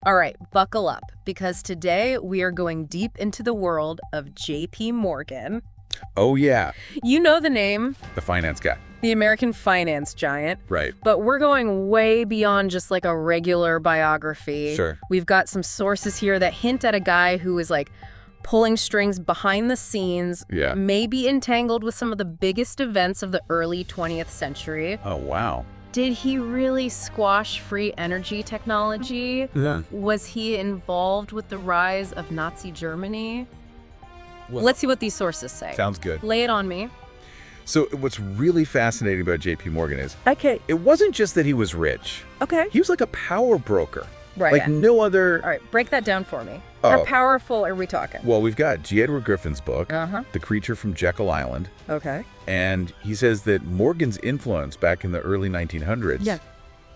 All right, buckle up, because today we are going deep into the world of J.P. Morgan. Oh, yeah. You know the name, The finance guy. the American finance giant. Right. But we're going way beyond just like a regular biography. Sure. We've got some sources here that hint at a guy who is like pulling strings behind the scenes, Yeah. maybe entangled with some of the biggest events of the early 20th century. Oh, wow. Did he really squash free energy technology? Yeah. Was he involved with the rise of Nazi Germany? Well, Let's see what these sources say. sounds good. Lay it on me. So what's really fascinating about J.P. Morgan is Okay. it wasn't just that he was rich. Okay. He was like a power broker. Right. Like no other. All right, break that down for me. Oh. How powerful are we talking? Well, we've got G. Edward Griffin's book, Uh-huh. The Creature from Jekyll Island. Okay. And he says that Morgan's influence back in the early 1900s Yeah.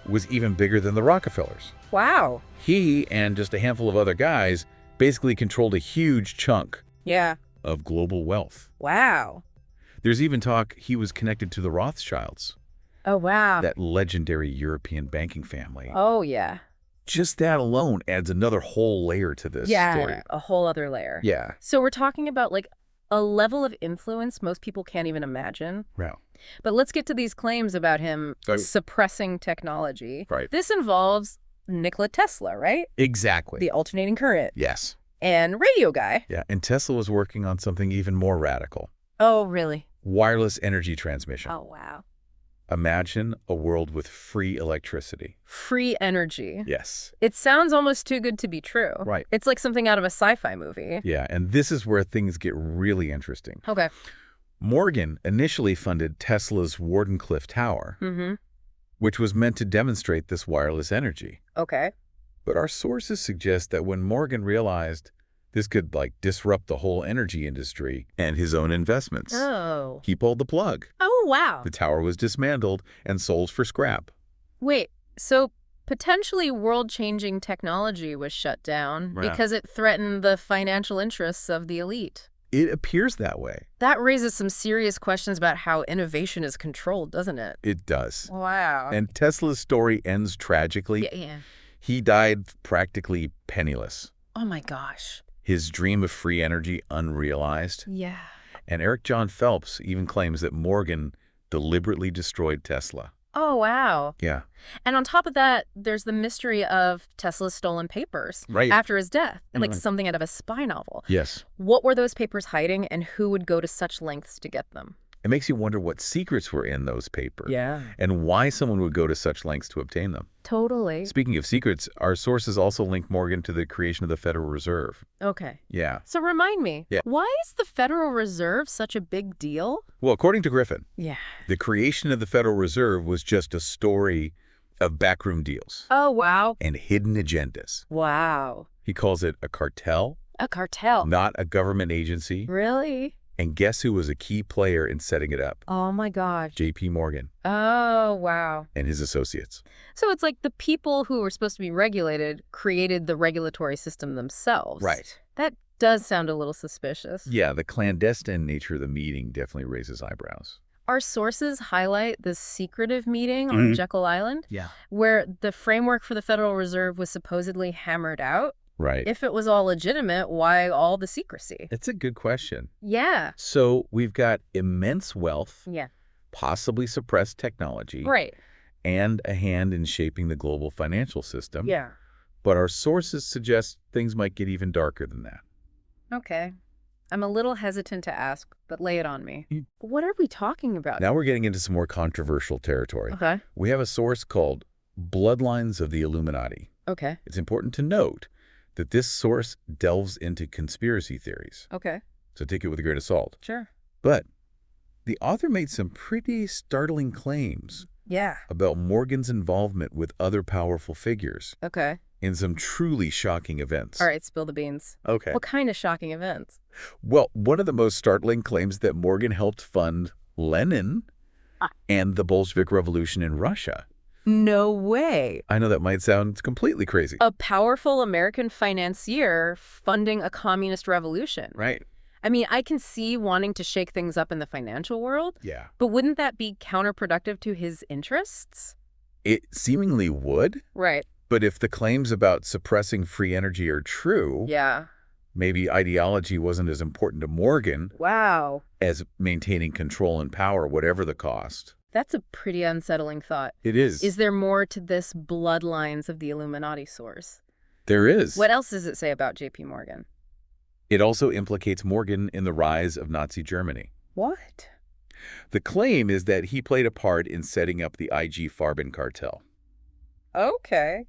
was even bigger than the Rockefellers. Wow. He and just a handful of other guys basically controlled a huge chunk Yeah. of global wealth. Wow. There's even talk he was connected to the Rothschilds, Oh, wow. that legendary European banking family. Oh, yeah. Just that alone adds another whole layer to this story. A whole other layer. Yeah. So we're talking about like a level of influence most people can't even imagine. Wow. But let's get to these claims about him Oh. suppressing technology. Right. This involves Nikola Tesla, right? Exactly. The alternating current. Yes. And radio guy. Yeah. And Tesla was working on something even more radical. Oh, really? Wireless energy transmission. Oh, wow. Imagine a world with free electricity. Free energy. Yes. It sounds almost too good to be true. Right. It's like something out of a sci-fi movie. Yeah. And this is where things get really interesting. Okay. Morgan initially funded Tesla's Wardenclyffe Tower, Mm-hmm. which was meant to demonstrate this wireless energy. Okay. But our sources suggest that when Morgan realized this could, disrupt the whole energy industry and his own investments, Oh. he pulled the plug. Oh, wow. The tower was dismantled and sold for scrap. Wait, so potentially world-changing technology was shut down Yeah. because it threatened the financial interests of the elite. It appears that way. That raises some serious questions about how innovation is controlled, doesn't it? It does. Wow. And Tesla's story ends tragically. Yeah. He died practically penniless. Oh, my gosh. His dream of free energy unrealized. Yeah. And Eric John Phelps even claims that Morgan deliberately destroyed Tesla. Oh, wow. Yeah. And on top of that, there's the mystery of Tesla's stolen papers Right. after his death, and like Right. something out of a spy novel. Yes. What were those papers hiding, and who would go to such lengths to get them? It makes you wonder what secrets were in those papers. Yeah. And why someone would go to such lengths to obtain them. Totally. Speaking of secrets, our sources also link Morgan to the creation of the Federal Reserve. Okay. Yeah. So remind me, Yeah. why is the Federal Reserve such a big deal? Well, according to Griffin, Yeah. the creation of the Federal Reserve was just a story of backroom deals Oh, wow. and hidden agendas. Wow. He calls it a cartel, A cartel. not a government agency. Really? And guess who was a key player in setting it up? Oh, my gosh. J.P. Morgan Oh, wow. and his associates. So it's like the people who were supposed to be regulated created the regulatory system themselves. Right. That does sound a little suspicious. Yeah, the clandestine nature of the meeting definitely raises eyebrows. Our sources highlight the secretive meeting on Jekyll Island, Yeah. where the framework for the Federal Reserve was supposedly hammered out. Right. If it was all legitimate, why all the secrecy? It's a good question. Yeah. So we've got immense wealth, Yeah. possibly suppressed technology, Right. and a hand in shaping the global financial system. Yeah. But our sources suggest things might get even darker than that. Okay. I'm a little hesitant to ask, but lay it on me. Mm. What are we talking about? Now we're getting into some more controversial territory. Okay. We have a source called Bloodlines of the Illuminati. Okay. It's important to note that this source delves into conspiracy theories, Okay. so take it with a grain of salt. Sure. But the author made some pretty startling claims Yeah. about Morgan's involvement with other powerful figures Okay. in some truly shocking events. All right, spill the beans. Okay. What kind of shocking events? Well, one of the most startling claims that Morgan helped fund Lenin and the Bolshevik Revolution in Russia. No way. I know that might sound completely crazy. A powerful American financier funding a communist revolution. Right. I mean, I can see wanting to shake things up in the financial world, Yeah. but wouldn't that be counterproductive to his interests? It seemingly would, Right. But if the claims about suppressing free energy are true, Yeah. maybe ideology wasn't as important to Morgan Wow. as maintaining control and power, whatever the cost. That's a pretty unsettling thought. It is. Is there more to this bloodlines of the Illuminati source? There is. What else does it say about J.P. Morgan? It also implicates Morgan in the rise of Nazi Germany. What? The claim is that he played a part in setting up the IG Farben cartel. Okay.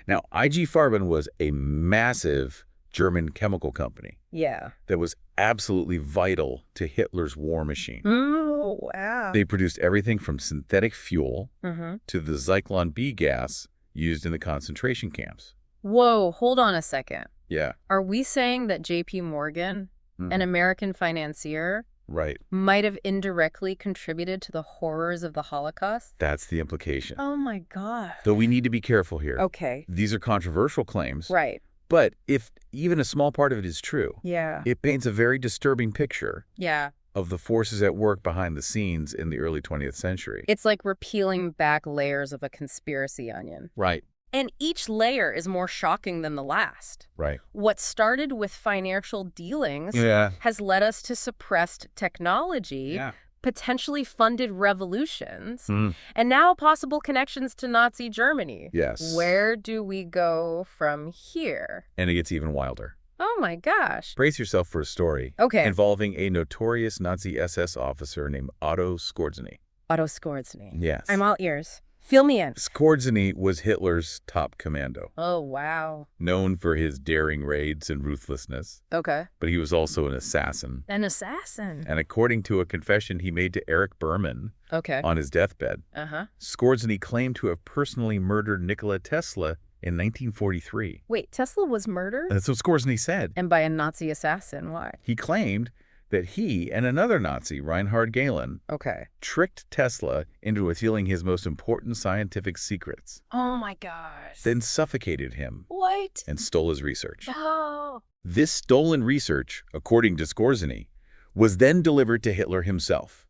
Now, IG Farben was a massive German chemical company Yeah. that was absolutely vital to Hitler's war machine. Oh, wow. They produced everything from synthetic fuel Mm-hmm. to the Zyklon B gas used in the concentration camps. Whoa, hold on a second. Yeah. Are we saying that J.P. Morgan, an American financier, Right. might have indirectly contributed to the horrors of the Holocaust? That's the implication. Oh my God. Though we need to be careful here. Okay. These are controversial claims. Right. But if even a small part of it is true, Yeah. it paints a very disturbing picture Yeah. of the forces at work behind the scenes in the early 20th century. It's like we're peeling back layers of a conspiracy onion. Right. And each layer is more shocking than the last. Right. What started with financial dealings Yeah. has led us to suppressed technology, Yeah. potentially funded revolutions, Mm. and now possible connections to Nazi Germany. Yes. Where do we go from here? And it gets even wilder. Oh my gosh. Brace yourself for a story Okay. involving a notorious Nazi SS officer named Otto Skorzeny. Otto Skorzeny. Yes. I'm all ears. Fill me in. Skorzeny was Hitler's top commando, Oh, wow. known for his daring raids and ruthlessness, Okay. but he was also an assassin. An assassin. And according to a confession he made to Eric Berman Okay. on his deathbed, Uh-huh. Skorzeny claimed to have personally murdered Nikola Tesla in 1943. Wait, Tesla was murdered? That's what Skorzeny said. And by a Nazi assassin. Why? He claimed that he and another Nazi, Reinhard Gehlen, Okay. tricked Tesla into revealing his most important scientific secrets, Oh my gosh. then suffocated him What? and stole his research. Oh. This stolen research, according to Skorzeny, was then delivered to Hitler himself.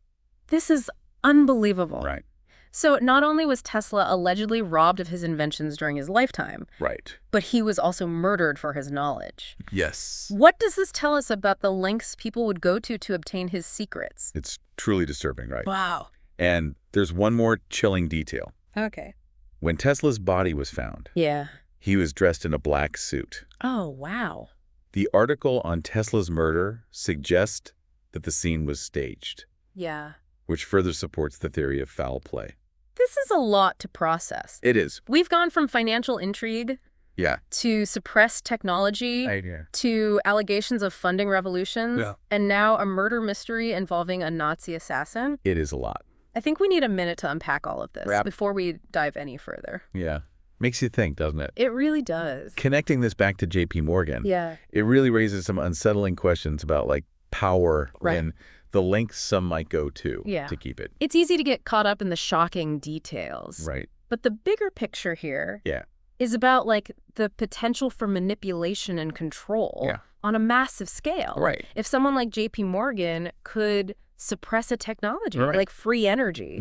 This is unbelievable. Right. So not only was Tesla allegedly robbed of his inventions during his lifetime, Right. but he was also murdered for his knowledge. Yes. What does this tell us about the lengths people would go to obtain his secrets? It's truly disturbing, right? Wow. And there's one more chilling detail. Okay. When Tesla's body was found, Yeah. he was dressed in a black suit. Oh, wow. The article on Tesla's murder suggests that the scene was staged, Yeah. which further supports the theory of foul play. This is a lot to process. It is. We've gone from financial intrigue Yeah. to suppressed technology Idea. to allegations of funding revolutions, Yeah. and now a murder mystery involving a Nazi assassin. It is a lot. I think we need a minute to unpack all of this Yep. before we dive any further. Yeah. Makes you think, doesn't it? It really does. Connecting this back to J.P. Morgan, Yeah. it really raises some unsettling questions about, like, power Right. and the lengths some might go to Yeah. keep it. It's easy to get caught up in the shocking details. Right. But the bigger picture here Yeah. is about, like, the potential for manipulation and control Yeah. on a massive scale. Right. If someone like J.P. Morgan could suppress a technology, Right. like free energy,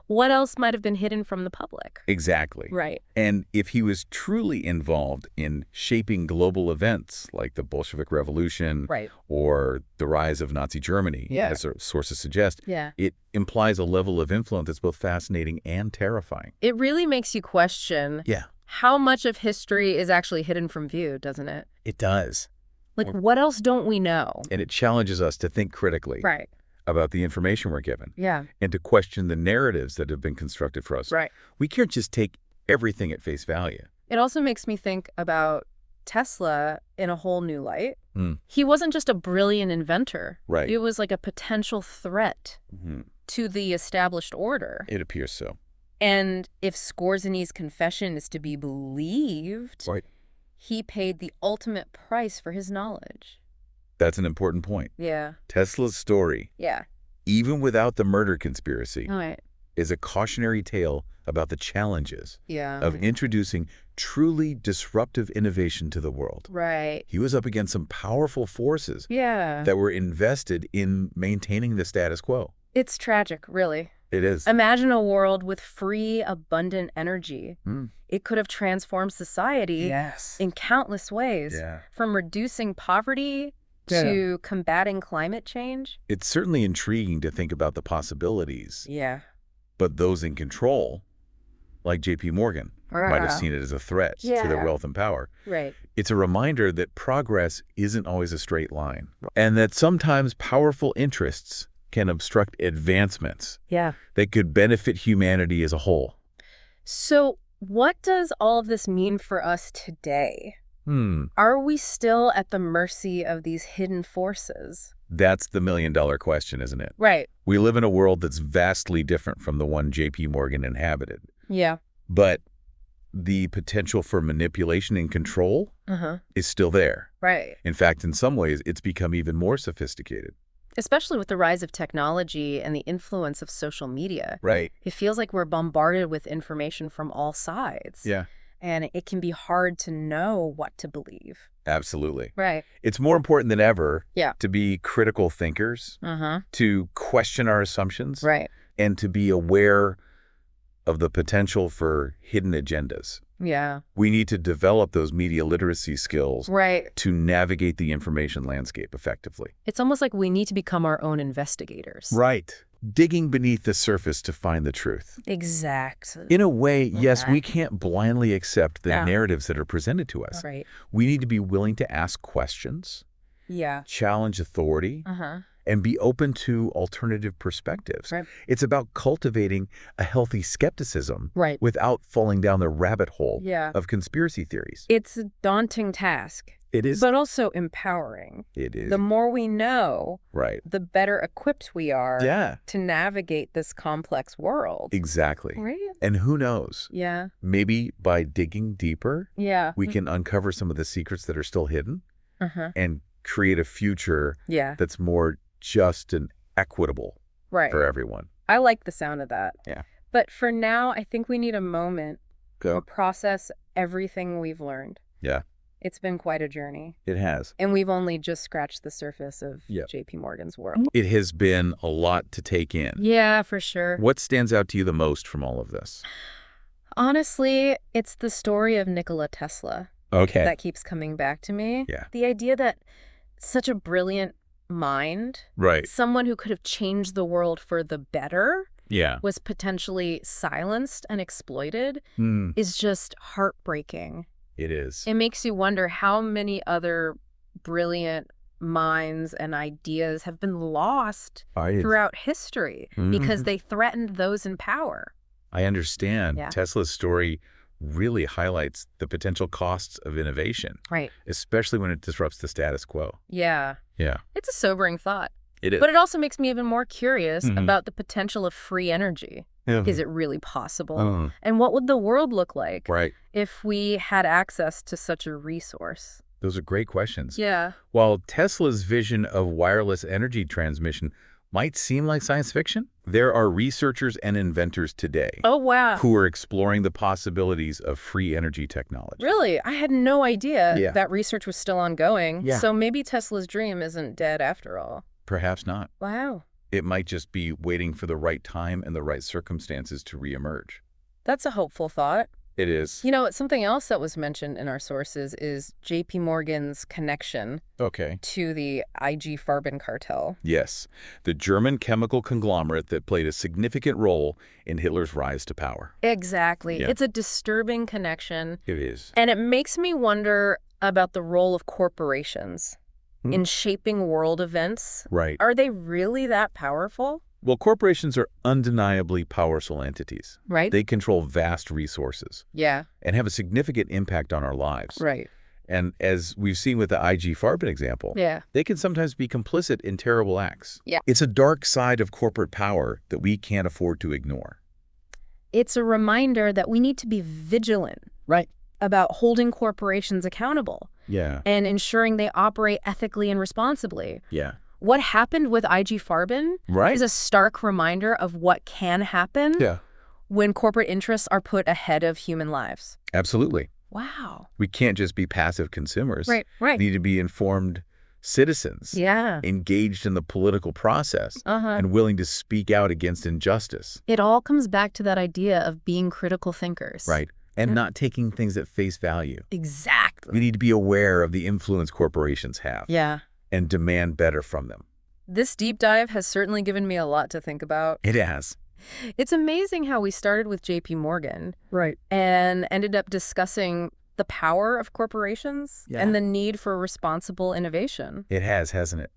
what else might have been hidden from the public? Exactly. Right. And if he was truly involved in shaping global events like the Bolshevik Revolution Right. or the rise of Nazi Germany, Yeah. as our sources suggest, Yeah. it implies a level of influence that's both fascinating and terrifying. It really makes you question Yeah, how much of history is actually hidden from view, doesn't it? it does. Like, what else don't we know? And it challenges us to think critically Right. about the information we're given Yeah. and to question the narratives that have been constructed for us. Right. We can't just take everything at face value. It also makes me think about Tesla in a whole new light. Mm. He wasn't just a brilliant inventor. Right. It was like a potential threat Mhm. to the established order. It appears so. And if Skorzeny's confession is to be believed, Right. he paid the ultimate price for his knowledge. That's an important point. Yeah. Tesla's story, Yeah. even without the murder conspiracy, All right. is a cautionary tale about the challenges Yeah. of introducing truly disruptive innovation to the world. Right. He was up against some powerful forces Yeah. that were invested in maintaining the status quo. It's tragic, really. It is. Imagine a world with free, abundant energy. Mm. It could have transformed society Yes. in countless ways, Yeah. from reducing poverty to combating climate change. It's certainly intriguing to think about the possibilities, Yeah. but those in control, like J.P. Morgan, might have seen it as a threat to their wealth and power. Right. It's a reminder that progress isn't always a straight line, and that sometimes powerful interests can obstruct advancements Yeah. that could benefit humanity as a whole. So what does all of this mean for us today? Hmm. Are we still at the mercy of these hidden forces? That's the million-dollar question, isn't it? Right. We live in a world that's vastly different from the one J.P. Morgan inhabited. Yeah. But the potential for manipulation and control is still there. Right. In fact, in some ways, it's become even more sophisticated. Especially with the rise of technology and the influence of social media. Right. It feels like we're bombarded with information from all sides. Yeah. And it can be hard to know what to believe. Absolutely. Right. It's more important than ever Yeah. to be critical thinkers, to question our assumptions, Right. and to be aware of the potential for hidden agendas. Yeah. We need to develop those media literacy skills Right. to navigate the information landscape effectively. It's almost like we need to become our own investigators. Right. Digging beneath the surface to find the truth. Exactly. In a way, yes, we can't blindly accept the narratives that are presented to us. Right. We need to be willing to ask questions, Yeah. challenge authority, and be open to alternative perspectives. Right. It's about cultivating a healthy skepticism Right. without falling down the rabbit hole Yeah. of conspiracy theories. It's a daunting task, It is. but also empowering. It is. The more we know, Right. the better equipped we are Yeah. to navigate this complex world. Exactly. Right? And who knows? Yeah. Maybe by digging deeper, Yeah. we can uncover some of the secrets that are still hidden and create a future Yeah. that's more just and equitable Right. for everyone. I like the sound of that. Yeah. But for now, I think we need a moment Go. to process everything we've learned. Yeah, It's been quite a journey. it has. And we've only just scratched the surface of Yeah. J.P. Morgan's world. It has been a lot to take in. Yeah, for sure. What stands out to you the most from all of this? Honestly, it's the story of Nikola Tesla Okay. that keeps coming back to me. Yeah. The idea that such a brilliant mind, Right. someone who could have changed the world for the better, Yeah. was potentially silenced and exploited, Mm, is just heartbreaking. it is. It makes you wonder how many other brilliant minds and ideas have been lost throughout history because they threatened those in power. I understand. Yeah. Tesla's story really highlights the potential costs of innovation, Right. especially when it disrupts the status quo. Yeah. Yeah, It's a sobering thought. it is. But it also makes me even more curious about the potential of free energy. Is it really possible? And what would the world look like Right. if we had access to such a resource? Those are great questions. Yeah. While Tesla's vision of wireless energy transmission might seem like science fiction, there are researchers and inventors today Oh, wow. who are exploring the possibilities of free energy technology. Really? I had no idea Yeah. that research was still ongoing. Yeah. So maybe Tesla's dream isn't dead after all. Perhaps not. Wow. It might just be waiting for the right time and the right circumstances to reemerge. That's a hopeful thought. It is. You know, something else that was mentioned in our sources is J.P. Morgan's connection Okay. to the IG Farben cartel. Yes, the German chemical conglomerate that played a significant role in Hitler's rise to power. Exactly. Yeah. It's a disturbing connection. It is. And it makes me wonder about the role of corporations Hmm. in shaping world events. Right. Are they really that powerful? Well, corporations are undeniably powerful entities. Right? They control vast resources Yeah. and have a significant impact on our lives. Right. And as we've seen with the IG Farben example, Yeah. they can sometimes be complicit in terrible acts. Yeah. It's a dark side of corporate power that we can't afford to ignore. It's a reminder that we need to be vigilant Right. about holding corporations accountable Yeah. and ensuring they operate ethically and responsibly. Yeah. What happened with IG Farben Right. is a stark reminder of what can happen Yeah. when corporate interests are put ahead of human lives. Absolutely. Wow. We can't just be passive consumers. Right. We need to be informed citizens, Yeah. engaged in the political process, and willing to speak out against injustice. It all comes back to that idea of being critical thinkers. Right. And not taking things at face value. Exactly. We need to be aware of the influence corporations have. Yeah. And demand better from them. This deep dive has certainly given me a lot to think about. It has. It's amazing how we started with J.P. Morgan. Right. And ended up discussing the power of corporations and the need for responsible innovation. It has, hasn't it?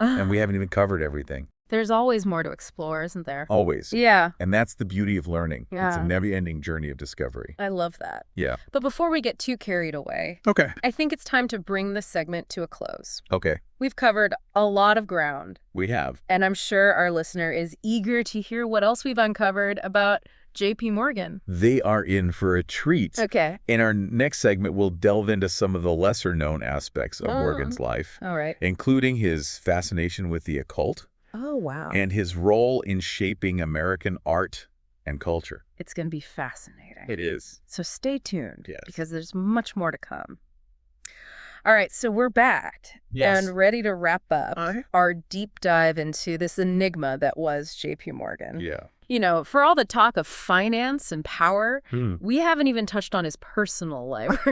And we haven't even covered everything. There's always more to explore, isn't there? Always. Yeah. And that's the beauty of learning. Yeah. It's a never-ending journey of discovery. I love that. Yeah. But before we get too carried away, Okay. I think it's time to bring this segment to a close. Okay. We've covered a lot of ground. We have. And I'm sure our listener is eager to hear what else we've uncovered about J.P. Morgan. They are in for a treat. Okay. In our next segment, we'll delve into some of the lesser-known aspects of Morgan's life, All right. including his fascination with the occult. Oh, wow. And his role in shaping American art and culture. It's going to be fascinating. It is. So stay tuned, Yes. because there's much more to come. All right, so we're back Yes. and ready to wrap up Aye. our deep dive into this enigma that was J.P. Morgan. Yeah. You know, for all the talk of finance and power, we haven't even touched on his personal life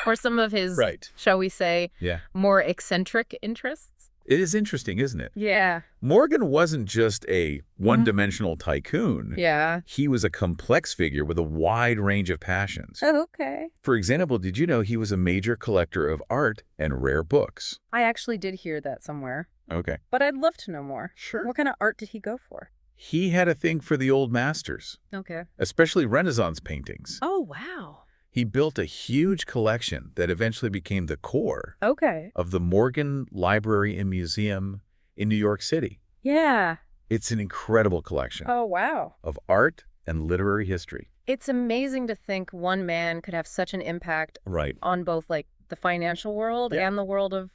or some of his, Right. shall we say, more eccentric interests. It is interesting, isn't it? Yeah. Morgan wasn't just a one-dimensional tycoon. Yeah. He was a complex figure with a wide range of passions. Oh, okay. For example, did you know he was a major collector of art and rare books? I actually did hear that somewhere, Okay. but I'd love to know more. Sure. What kind of art did he go for? He had a thing for the old masters, Okay. especially Renaissance paintings. Oh, wow. He built a huge collection that eventually became the core Okay. of the Morgan Library and Museum in New York City. Yeah. It's an incredible collection Oh, wow. of art and literary history. It's amazing to think one man could have such an impact Right. on both, like, the financial world and the world of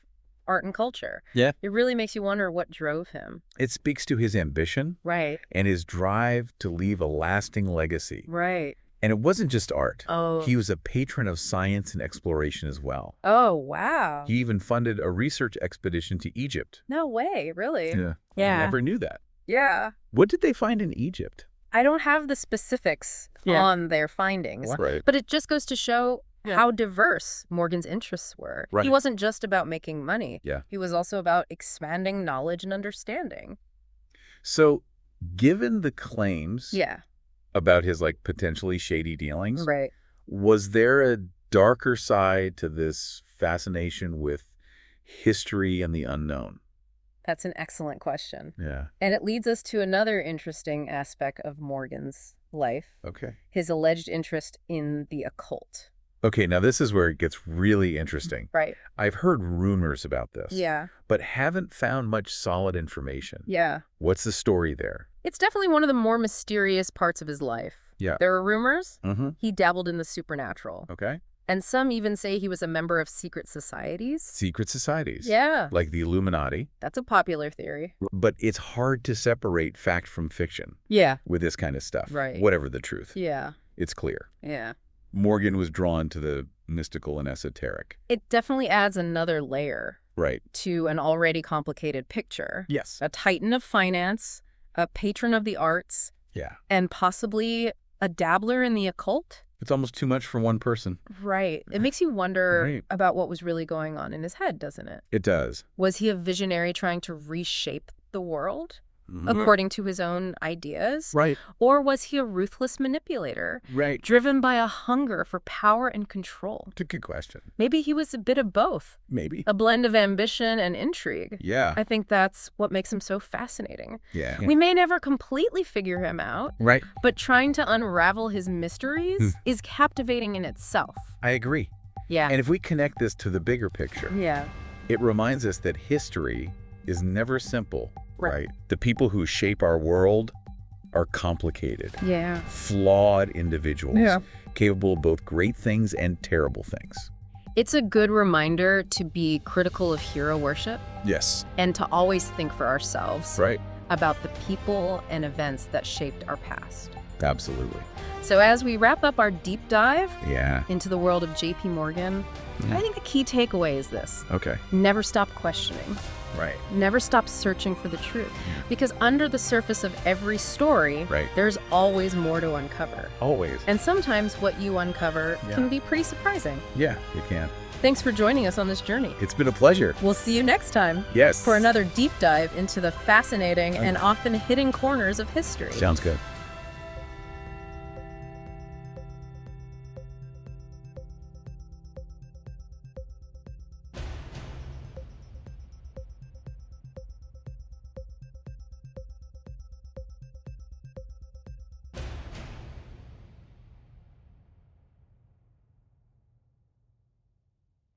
art and culture. Yeah. It really makes you wonder what drove him. It speaks to his ambition Right. and his drive to leave a lasting legacy. Right. And it wasn't just art. Oh. He was a patron of science and exploration as well. Oh, wow. He even funded a research expedition to Egypt. No way, really? Yeah. Yeah. I never knew that. Yeah. What did they find in Egypt? I don't have the specifics on their findings, Right. but it just goes to show how diverse Morgan's interests were. Right. He wasn't just about making money. Yeah. He was also about expanding knowledge and understanding. So, given the claims Yeah. about his like potentially shady dealings, Right. was there a darker side to this fascination with history and the unknown? That's an excellent question. Yeah. And it leads us to another interesting aspect of Morgan's life, Okay. his alleged interest in the occult. Okay, now this is where it gets really interesting. Right. I've heard rumors about this, Yeah. but haven't found much solid information. Yeah. What's the story there? It's definitely one of the more mysterious parts of his life. Yeah. There are rumors Mm-hmm. he dabbled in the supernatural. Okay. And some even say he was a member of secret societies. Secret societies. Yeah. Like the Illuminati. That's a popular theory. But it's hard to separate fact from fiction Yeah. with this kind of stuff. Right. Whatever the truth. Yeah. It's clear. Yeah. Morgan was drawn to the mystical and esoteric. It definitely adds another layer Right. to an already complicated picture. Yes. A titan of finance, a patron of the arts, Yeah. and possibly a dabbler in the occult. It's almost too much for one person. Right. It makes you wonder Right. about what was really going on in his head, doesn't it? It does. Was he a visionary trying to reshape the world Mhm. according to his own ideas? Right. Or was he a ruthless manipulator, Right. driven by a hunger for power and control? It's a good question. Maybe he was a bit of both, Maybe. a blend of ambition and intrigue. Yeah. I think that's what makes him so fascinating. Yeah. We may never completely figure him out, Right. but trying to unravel his mysteries is captivating in itself. I agree. Yeah. And if we connect this to the bigger picture, Yeah. it reminds us that history is never simple, Right. right? The people who shape our world are complicated, Yeah. flawed individuals, Yeah. capable of both great things and terrible things. It's a good reminder to be critical of hero worship Yes. and to always think for ourselves Right. about the people and events that shaped our past. Absolutely. So as we wrap up our deep dive into the world of J.P. Morgan, I think the key takeaway is this. Okay. Never stop questioning. Right. Never stop searching for the truth. Because under the surface of every story, there's always more to uncover. Always. And sometimes what you uncover can be pretty surprising. Yeah, it can. Thanks for joining us on this journey. It's been a pleasure. We'll see you next time. Yes. For another deep dive into the fascinating and often hidden corners of history. Sounds good.